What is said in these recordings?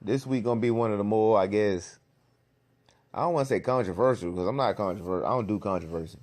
This week gonna be one of the more, I guess. I don't want to say controversial because I'm not controversial. I don't do controversy.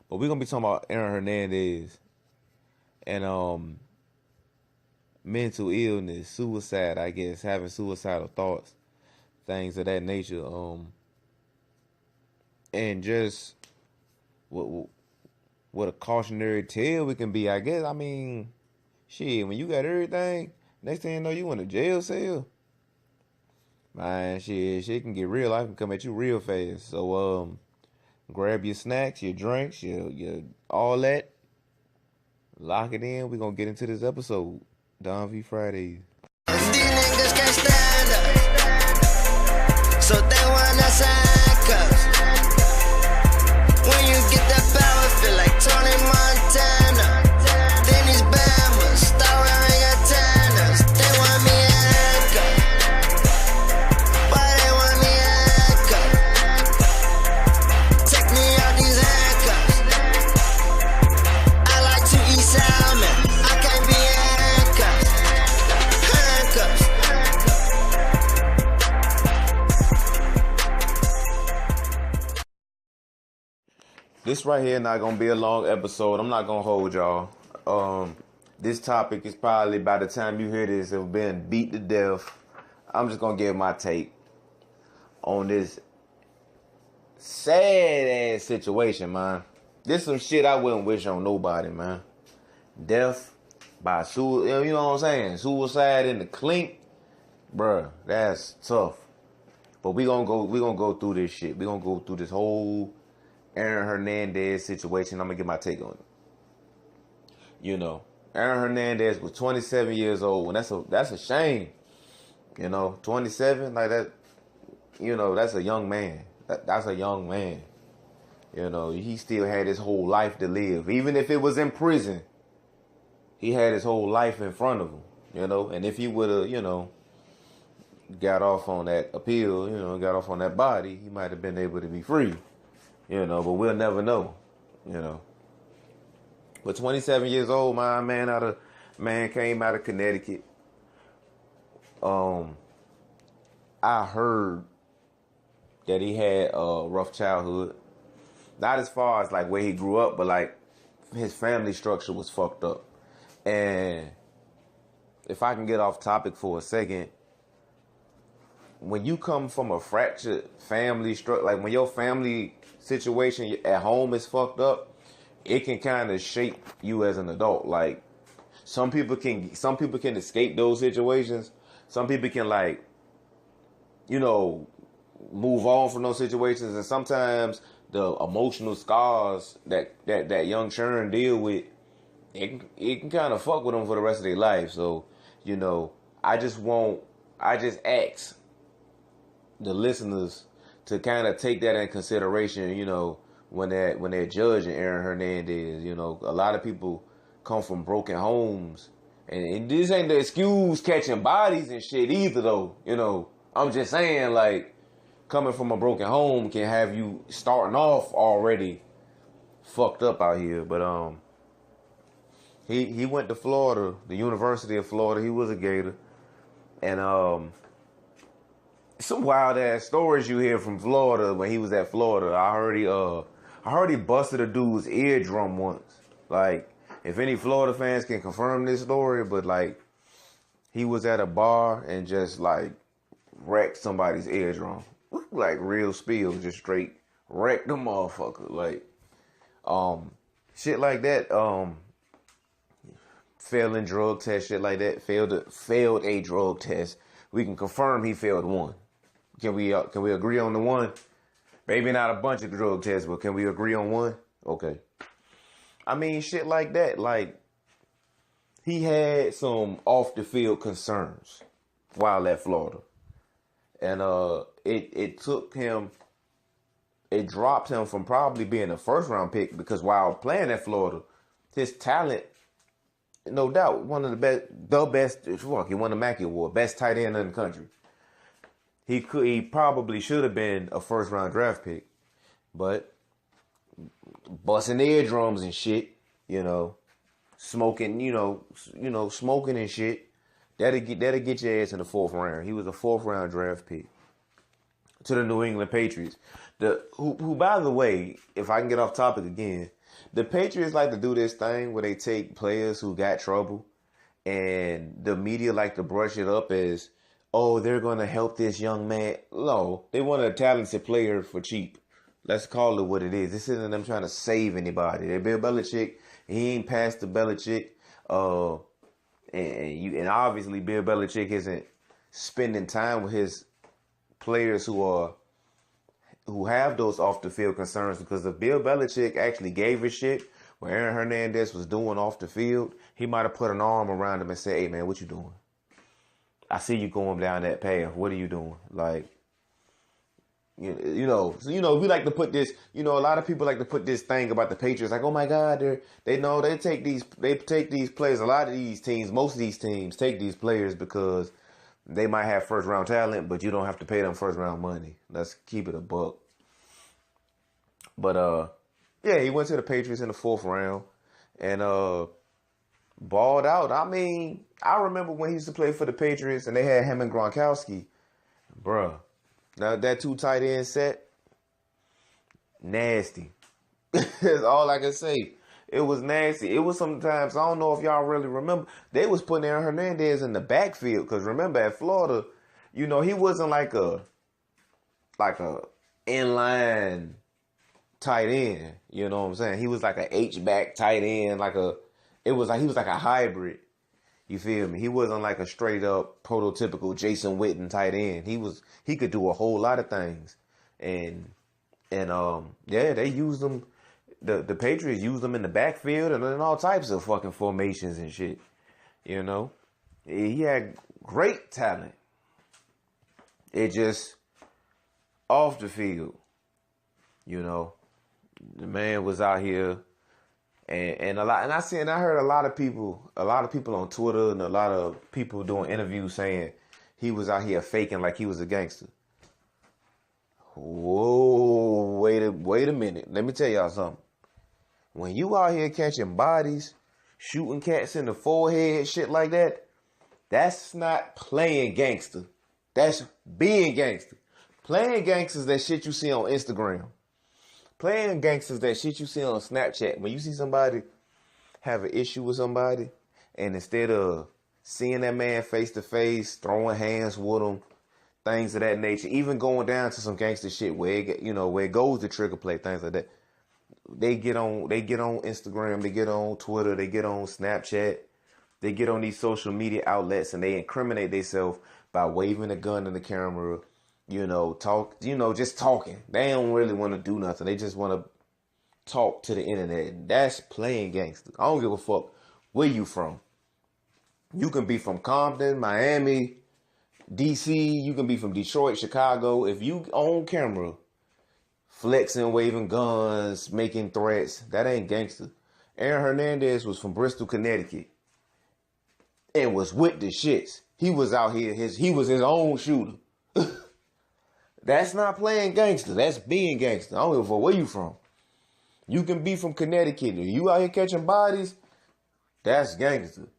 But we're gonna be talking about Aaron Hernandez and mental illness, suicide. I guess having suicidal thoughts, things of that nature. And just what a cautionary tale we can be. I guess. I mean, shit. When you got everything, next thing you know, you in a jail cell. Man, shit can get real. I can come at you real fast. So, grab your snacks, your drinks, your all that. Lock it in. We're gonna get into this episode. Don V Fridays. These niggas can't stand up, so they wanna handcuffs. When you get that power, feel like Tony Montana. Then these Bammers start wearing antennas. They want me handcuffed. Why they want me handcuffed? Take me out these handcuffs. I like to eat salmon. I can't be handcuffed. This right here not gonna be a long episode. I'm not gonna hold y'all. This topic is probably by the time you hear this, have been beat to death. I'm just gonna give my take on this sad ass situation, man. This some shit I wouldn't wish on nobody, man. Death by suicide, you know what I'm saying? Suicide in the clink, bruh, that's tough. But we gonna go through this shit. We gonna go through this whole Aaron Hernandez situation. I'm gonna get my take on it. You know, Aaron Hernandez was 27 years old, and that's a shame. You know, 27 like that. You know, that's a young man. That's a young man. You know, he still had his whole life to live, even if it was in prison. He had his whole life in front of him. You know, and if he would have, you know, got off on that appeal, you know, got off on that body, he might have been able to be free. You know, but we'll never know. You know. But 27 years old, my man came out of Connecticut. I heard that he had a rough childhood. Not as far as like where he grew up, but like his family structure was fucked up. And if I can get off topic for a second, when you come from a fractured family structure, like when your family situation at home is fucked up, it can kind of shape you as an adult. Like some people can escape those situations. Some people can, like, you know, move on from those situations, and sometimes the emotional scars that young children deal with, it can kind of fuck with them for the rest of their life. So, you know, I just ask the listeners to kind of take that in consideration, you know, when they're judging Aaron Hernandez. You know, a lot of people come from broken homes, and this ain't the excuse catching bodies and shit either, though. You know, I'm just saying, like, coming from a broken home can have you starting off already fucked up out here. But he went to Florida, the University of Florida. He was a Gator, and some wild ass stories you hear from Florida when he was at Florida. I heard he busted a dude's eardrum once. Like, if any Florida fans can confirm this story, but like he was at a bar and just like wrecked somebody's eardrum. Like real spill, just straight wrecked the motherfucker. Like shit like that. Failing drug test, shit like that. Failed a drug test. We can confirm he failed one. Can we agree on the one? Maybe not a bunch of drug tests, but can we agree on one? Okay. I mean, shit like that. Like, he had some off the field concerns while at Florida, and it dropped him from probably being a first round pick, because while playing at Florida, his talent, no doubt, one of the best. Fuck, he won the Mackey Award, best tight end in the country. He probably should have been a first round draft pick, but busting eardrums and shit, you know, smoking, smoking and shit, That'll get your ass in the 4th round. He was a 4th round draft pick to the New England Patriots. Who by the way, if I can get off topic again, the Patriots like to do this thing where they take players who got trouble and the media like to brush it up as, oh, they're going to help this young man. No, they want a talented player for cheap. Let's call it what it is. This isn't them trying to save anybody. They're Bill Belichick. He ain't past the Belichick. And obviously Bill Belichick isn't spending time with his players who have those off the field concerns, because if Bill Belichick actually gave a shit what Aaron Hernandez was doing off the field, he might have put an arm around him and said, hey man, what you doing? I see you going down that path. What are you doing? Like, we like to put this, a lot of people like to put this thing about the Patriots, like, oh my God, they take these players. A lot of these teams, most of these teams take these players because they might have 1st round talent, but you don't have to pay them 1st round money. Let's keep it a buck. But yeah, he went to the Patriots in the 4th round and balled out. I mean, I remember when he used to play for the Patriots and they had him and Gronkowski, bruh. Now that 2 tight end set, nasty. That's all I can say. It was nasty. It was sometimes, I don't know if y'all really remember, they was putting Aaron Hernandez in the backfield. Because remember at Florida, he wasn't like a inline tight end. You know what I'm saying? He was like a H-back tight end. He was like a hybrid. You feel me? He wasn't like a straight up prototypical Jason Witten tight end. He could do a whole lot of things. And they used him. The Patriots used him in the backfield and in all types of fucking formations and shit. He had great talent. It just off the field. The man was out here. And I heard a lot of people on Twitter and a lot of people doing interviews saying he was out here faking like he was a gangster. Whoa, wait a minute. Let me tell y'all something. When you out here catching bodies, shooting cats in the forehead, shit like that, that's not playing gangster. That's being gangster. Playing gangster is that shit you see on Instagram. Playing gangsters, that shit you see on Snapchat. When you see somebody have an issue with somebody, and instead of seeing that man face to face, throwing hands with him, things of that nature, even going down to some gangster shit where it goes to trigger play, things like that. They get on Instagram, they get on Twitter, they get on Snapchat, they get on these social media outlets, and they incriminate themselves by waving a gun in the camera. Just talking. They don't really want to do nothing. They just want to talk to the internet. That's playing gangster. I don't give a fuck where you from. You can be from Compton, Miami, DC. You can be from Detroit, Chicago. If you on camera, flexing, waving guns, making threats, that ain't gangster. Aaron Hernandez was from Bristol, Connecticut, and was with the shits. He was out here. He was his own shooter. That's not playing gangster. That's being gangster. I don't give a fuck where you from. You can be from Connecticut. If you out here catching bodies, that's gangster.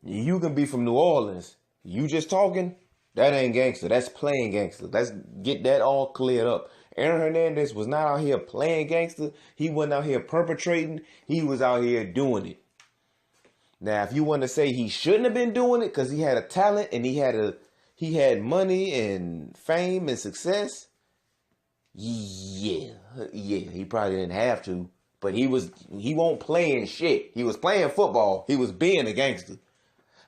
You can be from New Orleans. You just talking, that ain't gangster. That's playing gangster. Let's get that all cleared up. Aaron Hernandez was not out here playing gangster. He wasn't out here perpetrating. He was out here doing it. Now, if you want to say he shouldn't have been doing it because he had a talent and he had money and fame and success, yeah, he probably didn't have to. But he won't playing shit. He was playing football. He was being a gangster.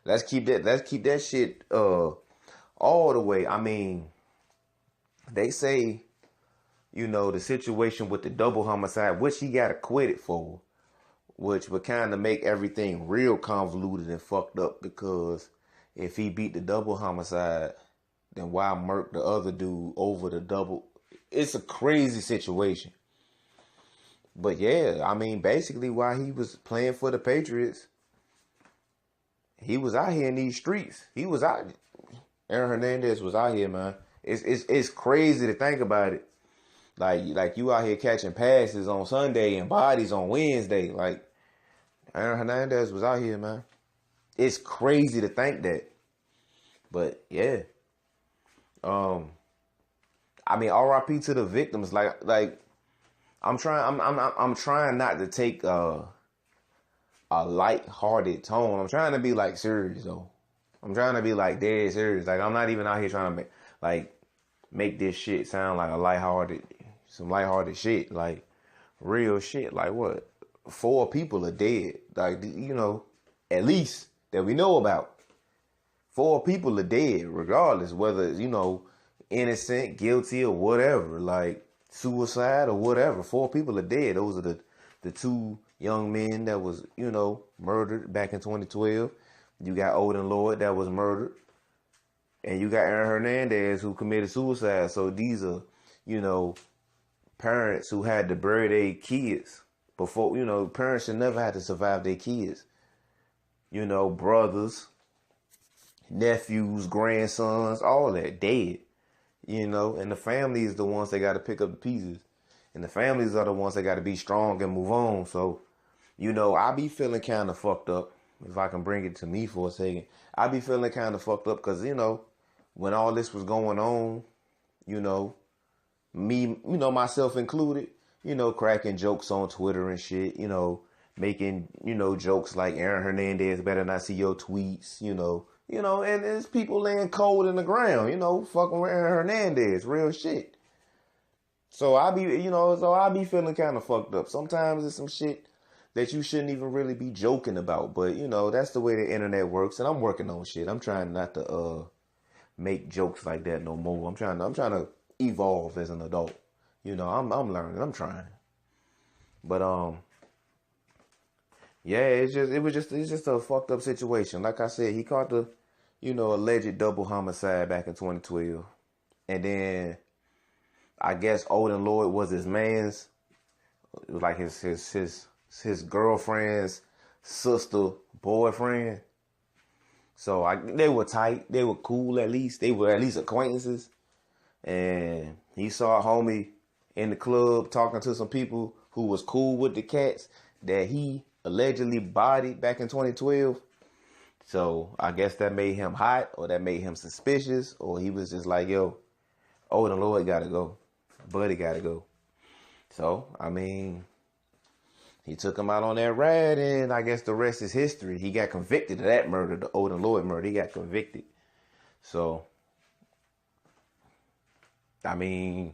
Let's keep that shit all the way. I mean, they say, the situation with the double homicide, which he got acquitted for, which would kind of make everything real convoluted and fucked up, because if he beat the double homicide, then why murk the other dude over the double? It's a crazy situation. But yeah, I mean, basically while he was playing for the Patriots, he was out here in these streets. He was out. Aaron Hernandez was out here, man. It's crazy to think about it. Like you out here catching passes on Sunday and bodies on Wednesday. Like Aaron Hernandez was out here, man. It's crazy to think that. But yeah. I mean, R.I.P. to the victims. Like I'm trying not to take a light-hearted tone. I'm trying to be like serious though. I'm trying to be like dead serious. Like I'm not even out here trying to make this shit sound like some lighthearted shit. Like real shit. Like what? 4 people are dead. Like, you know, at least that we know about. 4 people are dead, regardless whether it's, you know, innocent, guilty, or whatever. Like suicide or whatever. 4 people are dead. Those are the 2 young men that was, you know, murdered back in 2012. You got Odin Lloyd that was murdered. And you got Aaron Hernandez who committed suicide. So these are, you know, parents who had to bury their kids before, you know, parents should never have to survive their kids. You know, brothers, nephews, grandsons, all that dead. You know, and the family is the ones that got to pick up the pieces. And the families are the ones that got to be strong and move on. So, you know, I be feeling kind of fucked up. If I can bring it to me for a second, I be feeling kind of fucked up because, you know, when all this was going on, you know, me, you know, myself included, you know, cracking jokes on Twitter and shit, you know, making, you know, jokes like Aaron Hernandez better not see your tweets, you know, and there's people laying cold in the ground, you know, fucking with Aaron Hernandez, real shit. So I be feeling kind of fucked up. Sometimes it's some shit that you shouldn't even really be joking about, but you know, that's the way the internet works, and I'm working on shit. I'm trying not to make jokes like that no more. I'm trying to evolve as an adult. You know, I'm learning. I'm trying. But yeah, it's just a fucked up situation. Like I said, he caught the, you know, alleged double homicide back in 2012, and then I guess Odin Lloyd was his man's. It was like his girlfriend's sister boyfriend. So they were tight. They were cool at least. They were at least acquaintances. And he saw a homie in the club talking to some people who was cool with the cats that he allegedly bodied back in 2012. So I guess that made him hot, or that made him suspicious, or he was just like, yo, Odin Lloyd gotta go. Buddy gotta go. So, I mean, he took him out on that ride, and I guess the rest is history. He got convicted of that murder, the Odin Lloyd murder. He got convicted. So, I mean,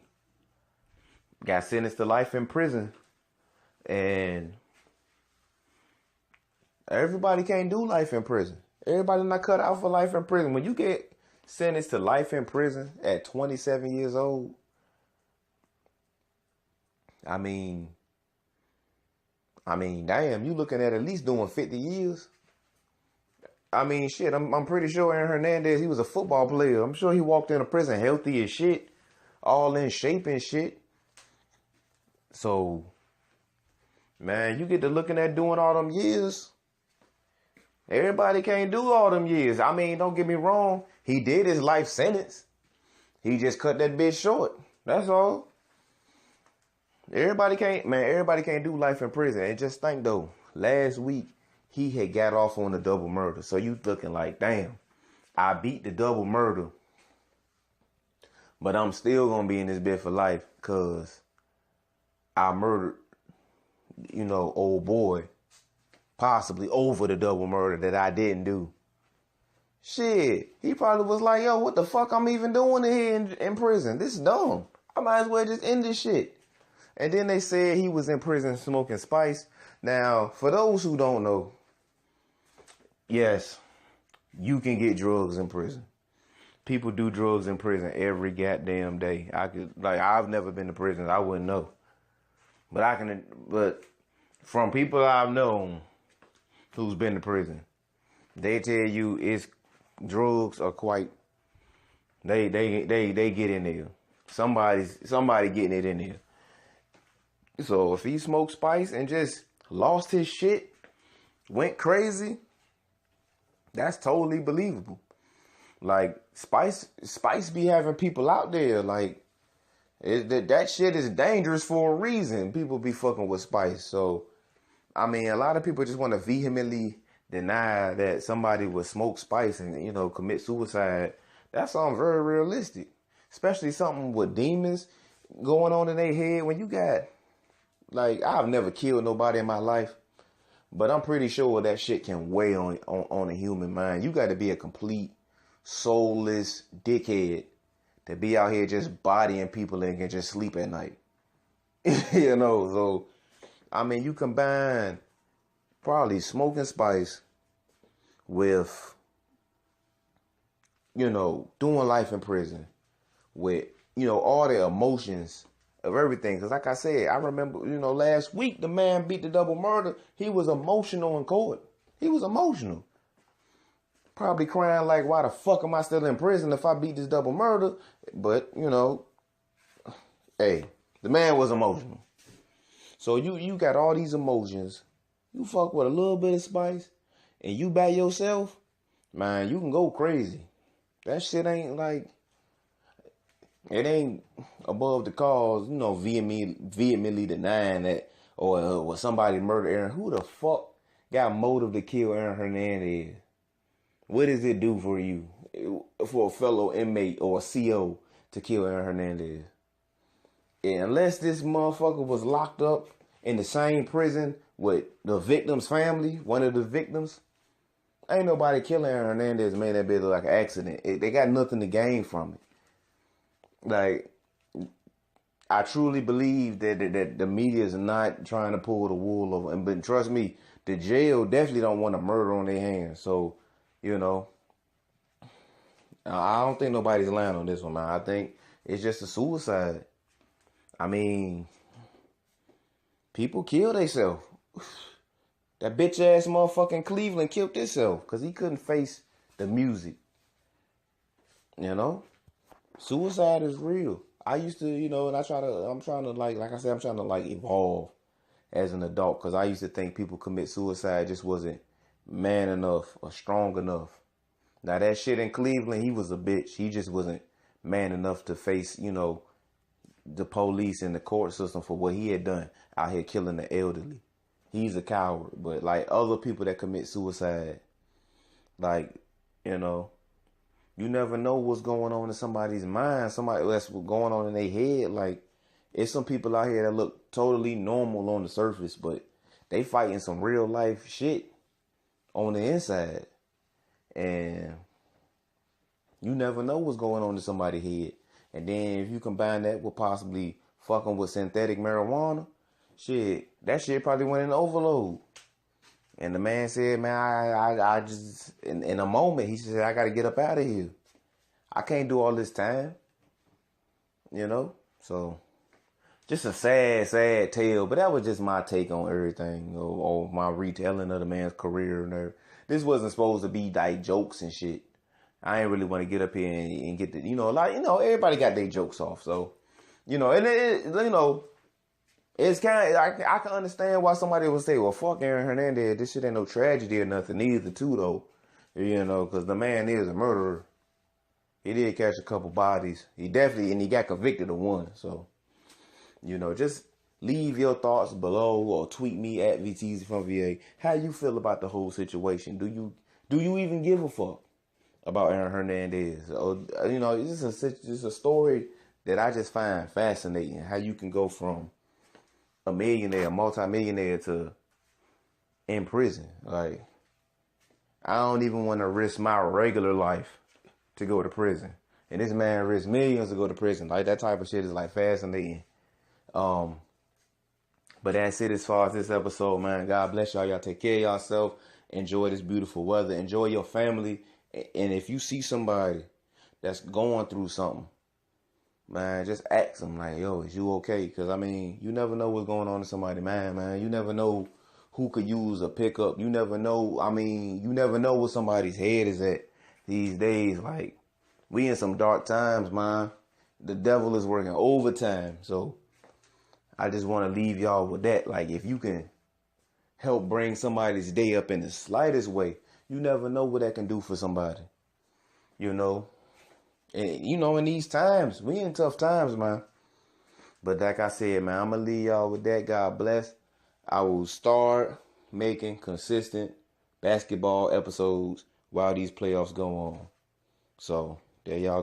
got sentenced to life in prison. And everybody can't do life in prison. Everybody not cut out for life in prison. When you get sentenced to life in prison at 27 years old, I mean, damn, you looking at least doing 50 years. I mean, shit, I'm pretty sure Aaron Hernandez, he was a football player. I'm sure he walked into prison healthy as shit, all in shape and shit. So, man, you get to looking at doing all them years. Everybody can't do all them years. I mean, don't get me wrong. He did his life sentence. He just cut that bitch short. That's all. Everybody can't do life in prison. And just think though, last week he had got off on the double murder. So you looking like, damn, I beat the double murder, but I'm still gonna be in this bed for life because I murdered, you know, old boy, possibly over the double murder that I didn't do. Shit, he probably was like, yo, what the fuck I'm even doing here in prison? This is dumb. I might as well just end this shit. And then they said he was in prison smoking spice. Now, for those who don't know, yes, you can get drugs in prison. People do drugs in prison every goddamn day. I've never been to prison. I wouldn't know. But from people I've known who's been to prison, they tell you drugs are quite, they get in there. Somebody getting it in there. So if he smoked spice and just lost his shit, went crazy, that's totally believable. Like spice be having people out there. Like that shit is dangerous for a reason. People be fucking with spice. So I mean, a lot of people just want to vehemently deny that somebody would smoke spice and, you know, commit suicide. That sounds very realistic. Especially something with demons going on in their head. When you got, like, I've never killed nobody in my life, but I'm pretty sure that shit can weigh on a human mind. You got to be a complete soulless dickhead to be out here just bodying people and can just sleep at night. You know, so, I mean, you combine probably smoking spice with, you know, doing life in prison with, you know, all the emotions of everything. Because like I said, I remember, you know, last week the man beat the double murder. He was emotional in court. He was emotional. Probably crying like, why the fuck am I still in prison if I beat this double murder? But, you know, hey, the man was emotional. So you got all these emotions. You fuck with a little bit of spice and you by yourself, man, you can go crazy. That shit ain't like, it ain't above the cause, you know, vehemently denying that or somebody murdered Aaron. Who the fuck got motive to kill Aaron Hernandez? What does it do for you, for a fellow inmate or a CO to kill Aaron Hernandez? And unless this motherfucker was locked up in the same prison with the victim's family, one of the victims, ain't nobody killing Aaron Hernandez made that bitch look like an accident. They got nothing to gain from it. Like, I truly believe that the media is not trying to pull the wool over. But trust me, the jail definitely don't want a murder on their hands. So, you know, I don't think nobody's lying on this one, man. I think it's just a suicide. I mean, people kill themselves. That bitch ass motherfucking Cleveland killed himself because he couldn't face the music. You know? Suicide is real. I used to, you know, and I'm trying to like I said, I'm trying to like evolve as an adult because I used to think people commit suicide just wasn't man enough or strong enough. Now that shit in Cleveland, he was a bitch. He just wasn't man enough to face, you know, the police and the court system for what he had done out here killing the elderly. He's a coward. But like other people that commit suicide, like, you know, you never know what's going on in somebody's mind. Somebody that's what's going on in their head. Like, it's some people out here that look totally normal on the surface, but they fighting some real life shit on the inside. And you never know what's going on in somebody's head. And then if you combine that with possibly fucking with synthetic marijuana, shit, that shit probably went in overload. And the man said, man, I just, in a moment, he said, I got to get up out of here. I can't do all this time. You know? So, just a sad, sad tale. But that was just my take on everything. Or my retelling of the man's career. And this wasn't supposed to be like jokes and shit. I ain't really want to get up here and get the, you know, like, you know, everybody got their jokes off. So, you know, and you know, it's kind of, I can understand why somebody would say, well, fuck Aaron Hernandez. This shit ain't no tragedy or nothing either, too, though. You know, because the man is a murderer. He did catch a couple bodies. He definitely, and he got convicted of one. So, you know, just leave your thoughts below or tweet me at VTZ from VA. How you feel about the whole situation? Do you even give a fuck about Aaron Hernandez? Or, you know, it's a story that I just find fascinating. How you can go from a millionaire, multi-millionaire to in prison. Like, I don't even want to risk my regular life to go to prison. And this man risked millions to go to prison. Like, that type of shit is like fascinating. But that's it as far as this episode, man. God bless y'all. Y'all take care of yourself. Enjoy this beautiful weather. Enjoy your family. And if you see somebody that's going through something, man, just ask them like, yo, is you okay? Because, I mean, you never know what's going on in somebody's mind, man. You never know who could use a pickup. You never know. I mean, you never know what somebody's head is at these days. Like, we in some dark times, man. The devil is working overtime. So, I just want to leave y'all with that. Like, if you can help bring somebody's day up in the slightest way, you never know what that can do for somebody. You know? And, you know, in these times, we in tough times, man. But like I said, man, I'm going to leave y'all with that. God bless. I will start making consistent basketball episodes while these playoffs go on. So there y'all